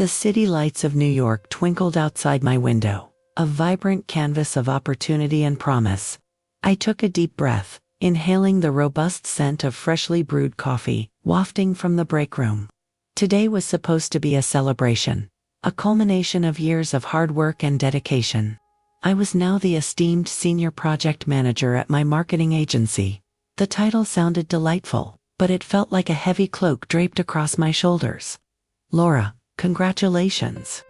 The city lights of New York twinkled outside my window, a vibrant canvas of opportunity and promise. I took a deep breath, inhaling the robust scent of freshly brewed coffee, wafting from the break room. Today was supposed to be a celebration, a culmination of years of hard work and dedication. I was now the esteemed senior project manager at my marketing agency. The title sounded delightful, but it felt like a heavy cloak draped across my shoulders. "Laura, congratulations!"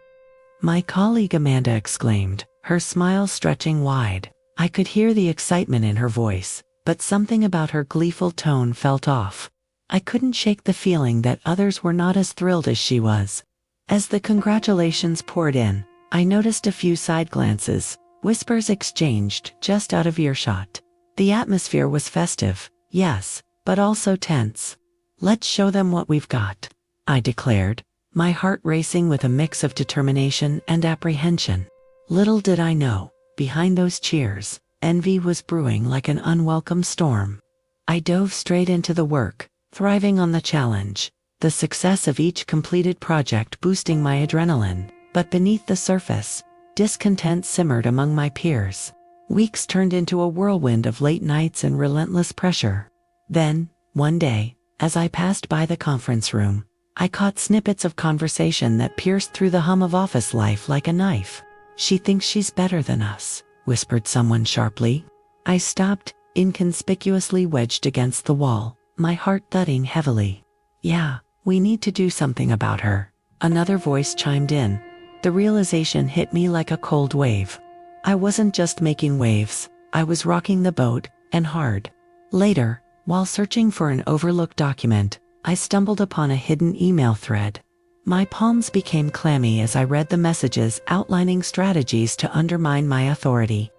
my colleague Amanda exclaimed, her smile stretching wide. I could hear the excitement in her voice, but something about her gleeful tone felt off. I couldn't shake the feeling that others were not as thrilled as she was. As the congratulations poured in, I noticed a few side glances, whispers exchanged just out of earshot. The atmosphere was festive, yes, but also tense. "Let's show them what we've got," I declared, my heart racing with a mix of determination and apprehension. Little did I know, behind those cheers, envy was brewing like an unwelcome storm. I dove straight into the work, thriving on the challenge, the success of each completed project boosting my adrenaline. But beneath the surface, discontent simmered among my peers. Weeks turned into a whirlwind of late nights and relentless pressure. Then, one day, as I passed by the conference room, I caught snippets of conversation that pierced through the hum of office life like a knife. "She thinks she's better than us," whispered someone sharply. I stopped, inconspicuously wedged against the wall, my heart thudding heavily. "Yeah, we need to do something about her," another voice chimed in. The realization hit me like a cold wave. I wasn't just making waves, I was rocking the boat, and hard. Later, while searching for an overlooked document, I stumbled upon a hidden email thread. My palms became clammy as I read the messages outlining strategies to undermine my authority.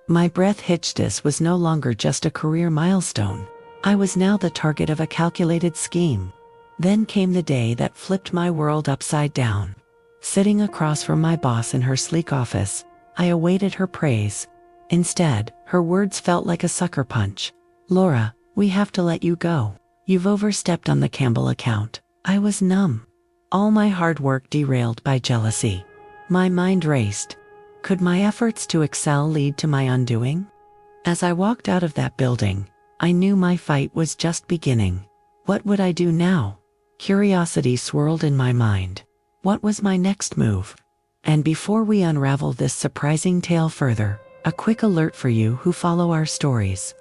My breath hitched. This was no longer just a career milestone. I was now the target of a calculated scheme. Then came the day that flipped my world upside down. Sitting across from my boss in her sleek office, I awaited her praise. Instead, her words felt like a sucker punch. "Laura, we have to let you go. You've overstepped on the Campbell account." I was numb. All my hard work derailed by jealousy. My mind raced. Could my efforts to excel lead to my undoing? As I walked out of that building, I knew my fight was just beginning. What would I do now? Curiosity swirled in my mind. What was my next move? And before we unravel this surprising tale further, a quick alert for you who follow our stories.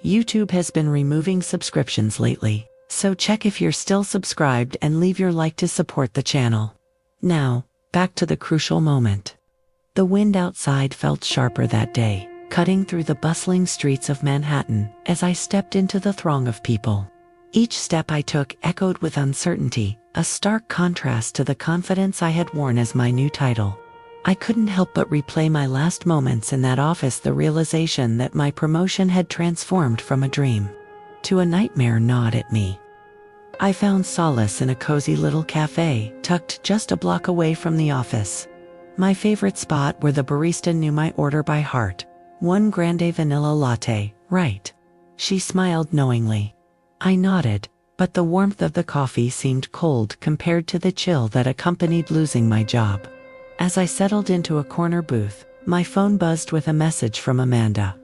YouTube has been removing subscriptions lately, so check if you're still subscribed and leave your like to support the channel. Now, back to the crucial moment. The wind outside felt sharper that day, cutting through the bustling streets of Manhattan as I stepped into the throng of people. Each step I took echoed with uncertainty, a stark contrast to the confidence I had worn as my new title. I couldn't help but replay my last moments in that office. The realization that my promotion had transformed from a dream to a nightmare gnawed at me. I found solace in a cozy little cafe, tucked just a block away from the office. My favorite spot where the barista knew my order by heart. "One grande vanilla latte, right?" She smiled knowingly. I nodded, but the warmth of the coffee seemed cold compared to the chill that accompanied losing my job. As I settled into a corner booth, my phone buzzed with a message from Amanda.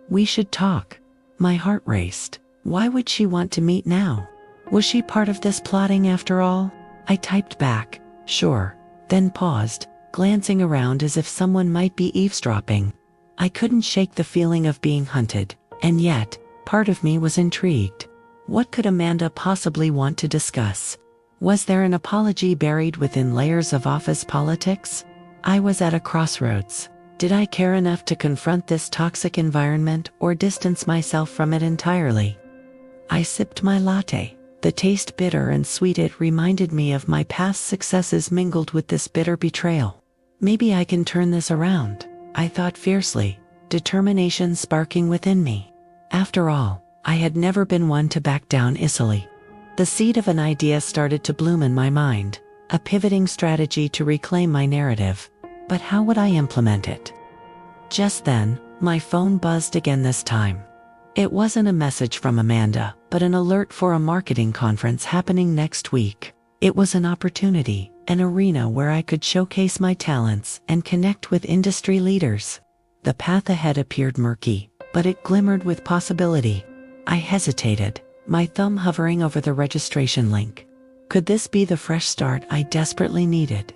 "We should talk." My heart raced. Why would she want to meet now? Was she part of this plotting after all? I typed back, "Sure," then paused, glancing around as if someone might be eavesdropping. I couldn't shake the feeling of being hunted, and yet, part of me was intrigued. What could Amanda possibly want to discuss? Was there an apology buried within layers of office politics? I was at a crossroads. Did I care enough to confront this toxic environment or distance myself from it entirely? I sipped my latte. The taste bitter and sweet. It reminded me of my past successes mingled with this bitter betrayal. Maybe I can turn this around, I thought fiercely, determination sparking within me. After all, I had never been one to back down easily. The seed of an idea started to bloom in my mind, a pivoting strategy to reclaim my narrative. But how would I implement it? Just then, my phone buzzed again, this time. It wasn't a message from Amanda, but an alert for a marketing conference happening next week. It was an opportunity, an arena where I could showcase my talents and connect with industry leaders. The path ahead appeared murky, but it glimmered with possibility. I hesitated, my thumb hovering over the registration link. Could this be the fresh start I desperately needed?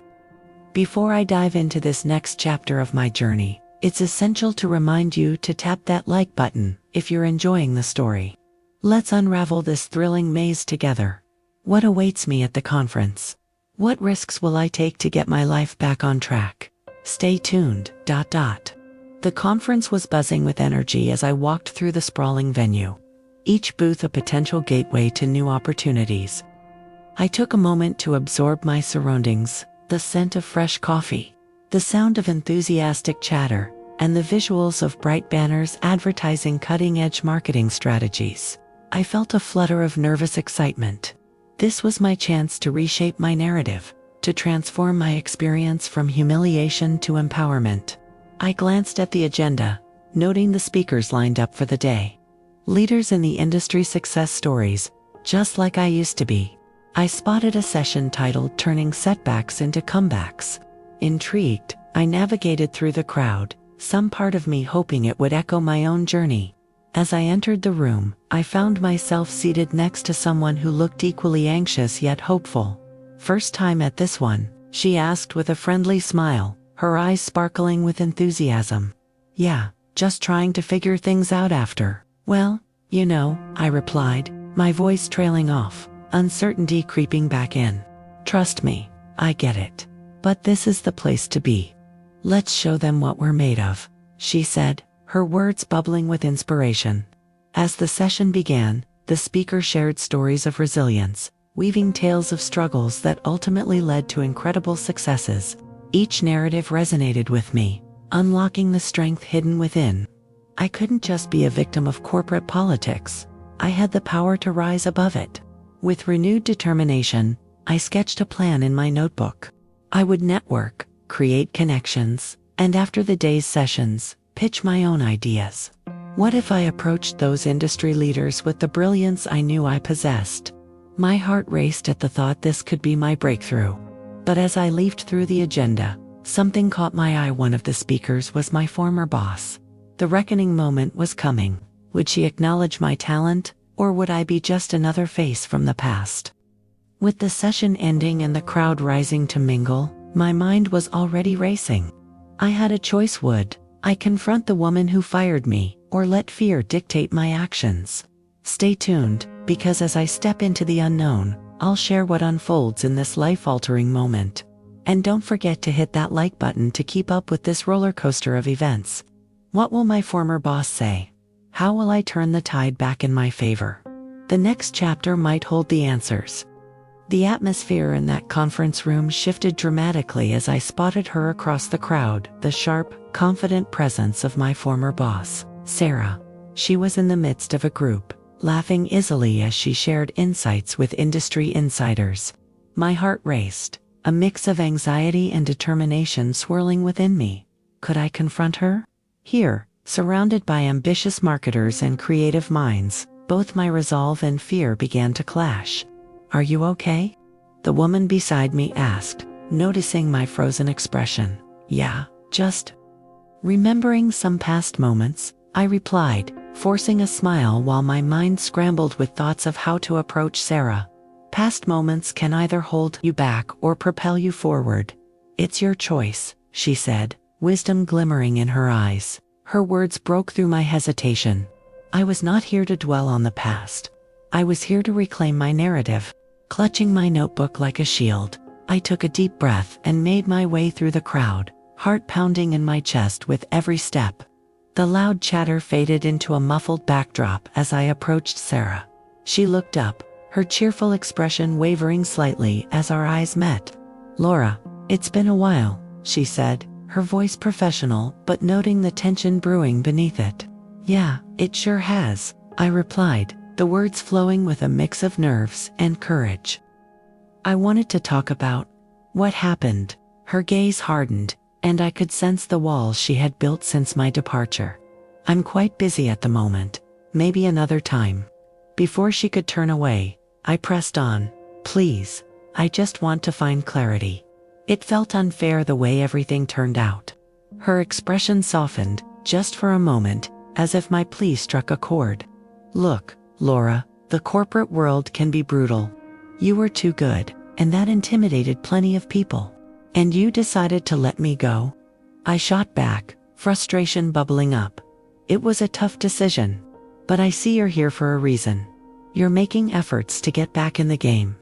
Before I dive into this next chapter of my journey, it's essential to remind you to tap that like button if you're enjoying the story. Let's unravel this thrilling maze together. What awaits me at the conference? What risks will I take to get my life back on track? Stay tuned. The conference was buzzing with energy as I walked through the sprawling venue, each booth a potential gateway to new opportunities. I took a moment to absorb my surroundings, the scent of fresh coffee, the sound of enthusiastic chatter, and the visuals of bright banners advertising cutting-edge marketing strategies. I felt a flutter of nervous excitement. This was my chance to reshape my narrative, to transform my experience from humiliation to empowerment. I glanced at the agenda, noting the speakers lined up for the day. Leaders in the industry success stories, just like I used to be. I spotted a session titled Turning Setbacks into Comebacks. Intrigued, I navigated through the crowd, some part of me hoping it would echo my own journey. As I entered the room, I found myself seated next to someone who looked equally anxious yet hopeful. "First time at this one?" she asked with a friendly smile, her eyes sparkling with enthusiasm. "Yeah, just trying to figure things out after." "Well, I replied, my voice trailing off, uncertainty creeping back in. "Trust me, I get it. But this is the place to be. Let's show them what we're made of," she said, her words bubbling with inspiration. As the session began, the speaker shared stories of resilience, weaving tales of struggles that ultimately led to incredible successes. Each narrative resonated with me, unlocking the strength hidden within. I couldn't just be a victim of corporate politics. I had the power to rise above it. With renewed determination, I sketched a plan in my notebook. I would network, create connections, and after the day's sessions, pitch my own ideas. What if I approached those industry leaders with the brilliance I knew I possessed? My heart raced at the thought this could be my breakthrough. But as I leafed through the agenda, something caught my eye. One of the speakers was my former boss. The reckoning moment was coming. Would she acknowledge my talent, or would I be just another face from the past? With the session ending and the crowd rising to mingle, my mind was already racing. I had a choice: would I confront the woman who fired me, or let fear dictate my actions? Stay tuned, because as I step into the unknown, I'll share what unfolds in this life-altering moment. And don't forget to hit that like button to keep up with this roller coaster of events. What will my former boss say? How will I turn the tide back in my favor? The next chapter might hold the answers. The atmosphere in that conference room shifted dramatically as I spotted her across the crowd, the sharp, confident presence of my former boss, Sarah. She was in the midst of a group, laughing easily as she shared insights with industry insiders. My heart raced, a mix of anxiety and determination swirling within me. Could I confront her? Here, surrounded by ambitious marketers and creative minds, both my resolve and fear began to clash. "Are you okay?" the woman beside me asked, noticing my frozen expression. "Yeah, just remembering some past moments," I replied, forcing a smile while my mind scrambled with thoughts of how to approach Sarah. "Past moments can either hold you back or propel you forward. It's your choice," she said, wisdom glimmering in her eyes. Her words broke through my hesitation. I was not here to dwell on the past. I was here to reclaim my narrative. Clutching my notebook like a shield, I took a deep breath and made my way through the crowd, heart pounding in my chest with every step. The loud chatter faded into a muffled backdrop as I approached Sarah. She looked up, her cheerful expression wavering slightly as our eyes met. "Laura, it's been a while," she said, her voice professional but noting the tension brewing beneath it. "Yeah, it sure has," I replied, the words flowing with a mix of nerves and courage. "I wanted to talk about what happened." Her gaze hardened, and I could sense the walls she had built since my departure. "I'm quite busy at the moment. Maybe another time." Before she could turn away, I pressed on. "Please, I just want to find clarity. It felt unfair the way everything turned out. Her expression softened, just for a moment, as if my plea struck a chord. Look, Laura, the corporate world can be brutal. You were too good, and that intimidated plenty of people. And you decided to let me go? I shot back, frustration bubbling up. It was a tough decision. But I see you're here for a reason. You're making efforts to get back in the game.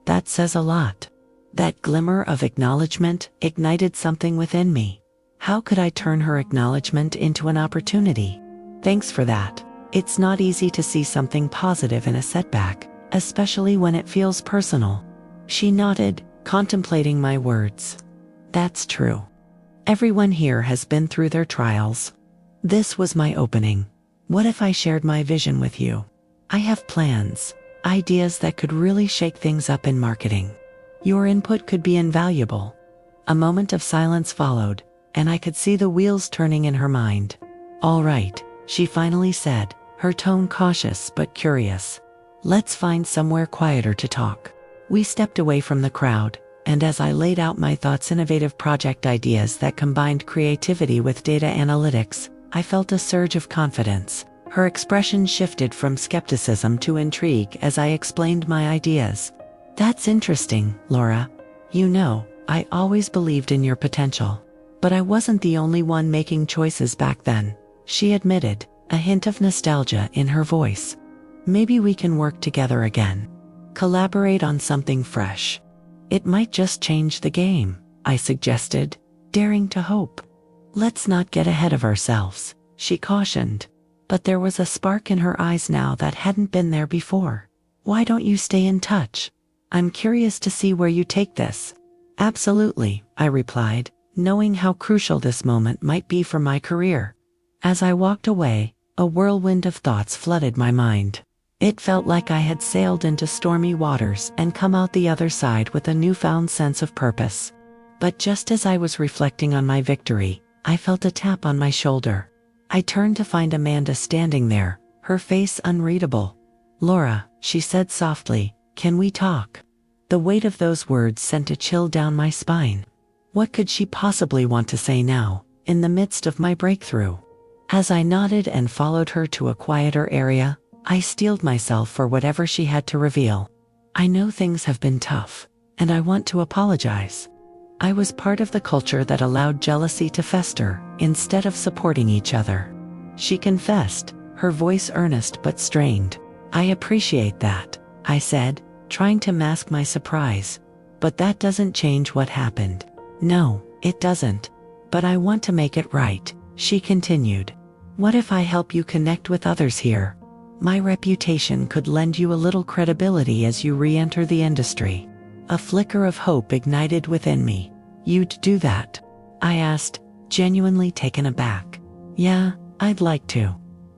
That says a lot. That glimmer of acknowledgement ignited something within me. How could I turn her acknowledgement into an opportunity? Thanks for that. It's not easy to see something positive in a setback, especially when it feels personal. She nodded, contemplating my words. That's true. Everyone here has been through their trials. This was my opening. What if I shared my vision with you? I have plans, ideas that could really shake things up in marketing. Your input could be invaluable. A moment of silence followed, and I could see the wheels turning in her mind. All right, she finally said, her tone cautious but curious. Let's find somewhere quieter to talk. We stepped away from the crowd, and as I laid out my thoughts, innovative project ideas that combined creativity with data analytics, I felt a surge of confidence. Her expression shifted from skepticism to intrigue as I explained my ideas. That's interesting, Laura. You know, I always believed in your potential. But I wasn't the only one making choices back then, she admitted, a hint of nostalgia in her voice. Maybe we can work together again. Collaborate on something fresh. It might just change the game, I suggested, daring to hope. Let's not get ahead of ourselves, she cautioned. But there was a spark in her eyes now that hadn't been there before. Why don't you stay in touch? I'm curious to see where you take this. Absolutely, I replied, knowing how crucial this moment might be for my career. As I walked away, a whirlwind of thoughts flooded my mind. It felt like I had sailed into stormy waters and come out the other side with a newfound sense of purpose. But just as I was reflecting on my victory, I felt a tap on my shoulder. I turned to find Amanda standing there, her face unreadable. Laura, she said softly, can we talk? The weight of those words sent a chill down my spine. What could she possibly want to say now, in the midst of my breakthrough? As I nodded and followed her to a quieter area, I steeled myself for whatever she had to reveal. I know things have been tough, and I want to apologize. I was part of the culture that allowed jealousy to fester, instead of supporting each other. She confessed, her voice earnest but strained. I appreciate that, I said, trying to mask my surprise. But that doesn't change what happened. No, it doesn't. But I want to make it right, she continued. What if I help you connect with others here? My reputation could lend you a little credibility as you re-enter the industry. A flicker of hope ignited within me. You'd do that? I asked, genuinely taken aback. Yeah, I'd like to.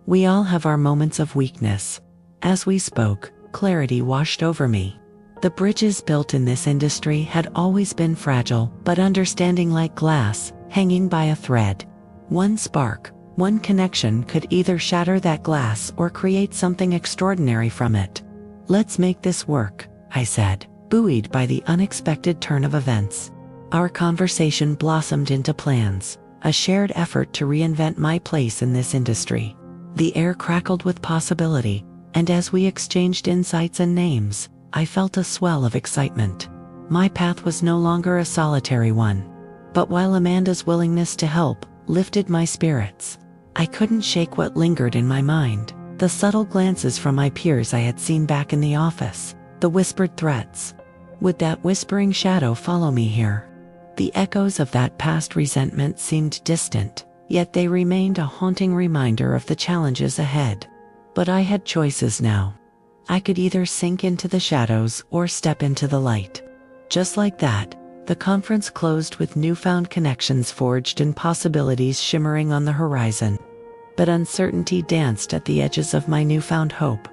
We all have our moments of weakness. As we spoke, clarity washed over me. The bridges built in this industry had always been fragile, but understanding like glass, hanging by a thread. One spark, one connection could either shatter that glass or create something extraordinary from it. Let's make this work, I said, buoyed by the unexpected turn of events. Our conversation blossomed into plans, a shared effort to reinvent my place in this industry. The air crackled with possibility, and as we exchanged insights and names, I felt a swell of excitement. My path was no longer a solitary one. But while Amanda's willingness to help lifted my spirits, I couldn't shake what lingered in my mind. The subtle glances from my peers I had seen back in the office, the whispered threats. Would that whispering shadow follow me here? The echoes of that past resentment seemed distant, yet they remained a haunting reminder of the challenges ahead. But I had choices now. I could either sink into the shadows or step into the light. Just like that, the conference closed with newfound connections forged and possibilities shimmering on the horizon. But uncertainty danced at the edges of my newfound hope.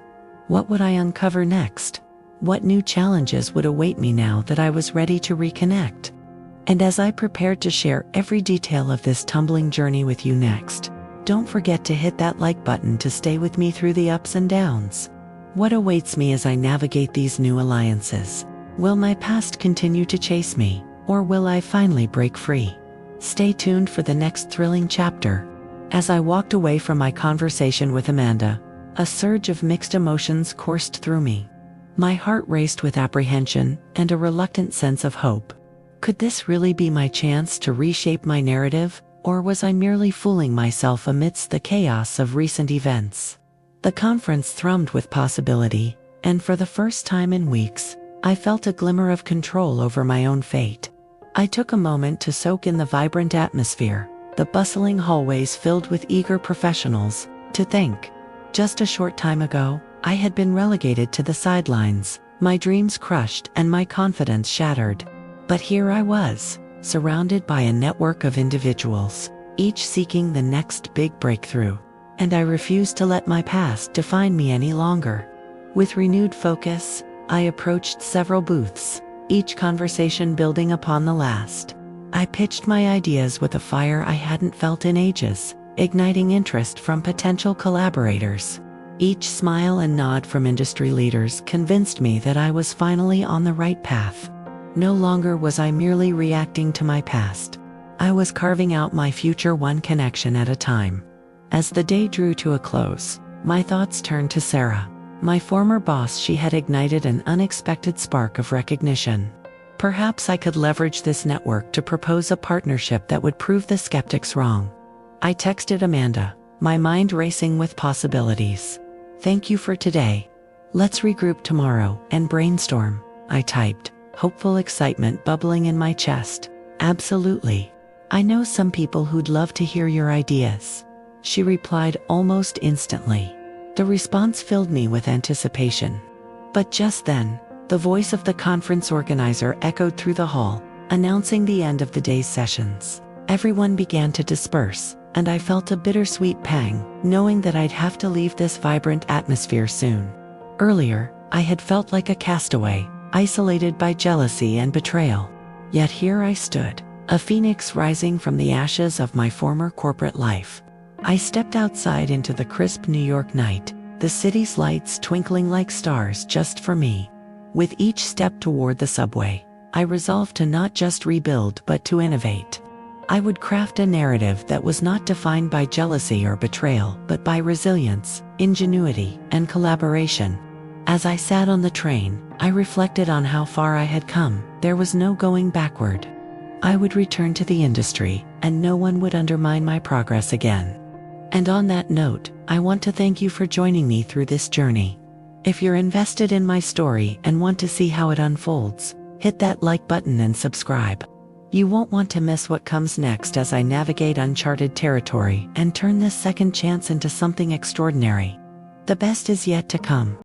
What would I uncover next? What new challenges would await me now that I was ready to reconnect? And as I prepared to share every detail of this tumbling journey with you next, don't forget to hit that like button to stay with me through the ups and downs. What awaits me as I navigate these new alliances? Will my past continue to chase me, Or will I finally break free? Stay tuned for the next thrilling chapter. As I walked away from my conversation with Amanda, a surge of mixed emotions coursed through me. My heart raced with apprehension and a reluctant sense of hope. Could this really be my chance to reshape my narrative, or was I merely fooling myself amidst the chaos of recent events? The conference thrummed with possibility, and for the first time in weeks, I felt a glimmer of control over my own fate. I took a moment to soak in the vibrant atmosphere, the bustling hallways filled with eager professionals, to think. Just a short time ago, I had been relegated to the sidelines, my dreams crushed and my confidence shattered. But here I was, surrounded by a network of individuals, each seeking the next big breakthrough. And I refused to let my past define me any longer. With renewed focus, I approached several booths, each conversation building upon the last. I pitched my ideas with a fire I hadn't felt in ages, igniting interest from potential collaborators. Each smile and nod from industry leaders convinced me that I was finally on the right path. No longer was I merely reacting to my past. I was carving out my future one connection at a time. As the day drew to a close, my thoughts turned to Sarah, my former boss. She had ignited an unexpected spark of recognition. Perhaps I could leverage this network to propose a partnership that would prove the skeptics wrong. I texted Amanda, my mind racing with possibilities. "Thank you for today. Let's regroup tomorrow and brainstorm," I typed, hopeful excitement bubbling in my chest. "Absolutely. I know some people who'd love to hear your ideas," she replied almost instantly. The response filled me with anticipation. But just then, the voice of the conference organizer echoed through the hall, announcing the end of the day's sessions. Everyone began to disperse, and I felt a bittersweet pang, knowing that I'd have to leave this vibrant atmosphere soon. Earlier, I had felt like a castaway, isolated by jealousy and betrayal. Yet here I stood, a phoenix rising from the ashes of my former corporate life. I stepped outside into the crisp New York night, the city's lights twinkling like stars just for me. With each step toward the subway, I resolved to not just rebuild but to innovate. I would craft a narrative that was not defined by jealousy or betrayal but by resilience, ingenuity, and collaboration. As I sat on the train, I reflected on how far I had come. There was no going backward. I would return to the industry, and no one would undermine my progress again. And on that note, I want to thank you for joining me through this journey. If you're invested in my story and want to see how it unfolds, hit that like button and subscribe. You won't want to miss what comes next as I navigate uncharted territory and turn this second chance into something extraordinary. The best is yet to come.